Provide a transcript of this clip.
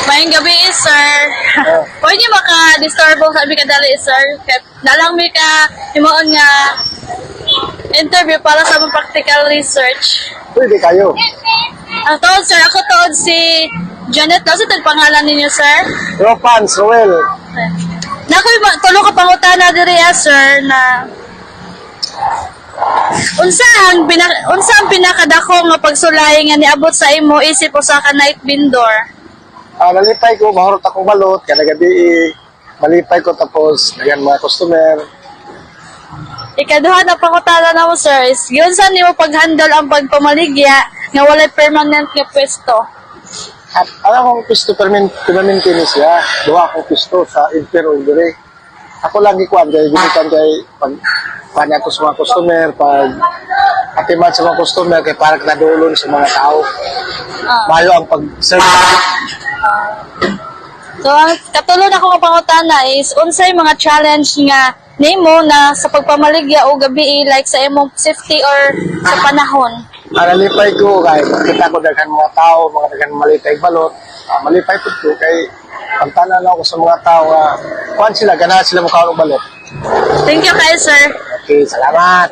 Mayang gabi, sir. Pwede maka-disturbo sa mi kadali, sir. Dalang mi ka himuon nga interview para sa mga practical research. Pwede kayo. Ang tuod, sir, ako tuod si Janet. Kasi ito pangalan ninyo, sir. Ropans, Roel. Nakoy tulo ka pangutana diri, sir, na unsa ang pinakadako nga pagsulay nga niabot sa imo isip usa ka night vendor? Nalipay ko, mahurot akong balot. Kaya gabi, malipay ko tapos nagyan mga customer. Ikaduha na pangutana na mo, sir, is yun saan nimo pag-handle ang pagpamaligya nga walay permanent nga pwesto? At alam kong pisto permanente ni siya. Duha akong pisto sa Impero Indire. Ako lang ikuan kay ginitan kay pag panya ko sa mga customer, pag atiman sa mga customer kay para nadulon sa mga tao. Mayo ang pag-serve. So, ang katulad ako nga pangutana is unsay mga challenge nga nimo na sa pagpamaligya o gabi like sa imong safety or sa panahon? Nalipay ko kay makita ko daghan mga tao, mga daghan malipay balot. Malipay po ko kay pagtanan ako sa mga tao kuan sila ganahan sila mukha og balot. Thank you kayo, sir. Okay, salamat.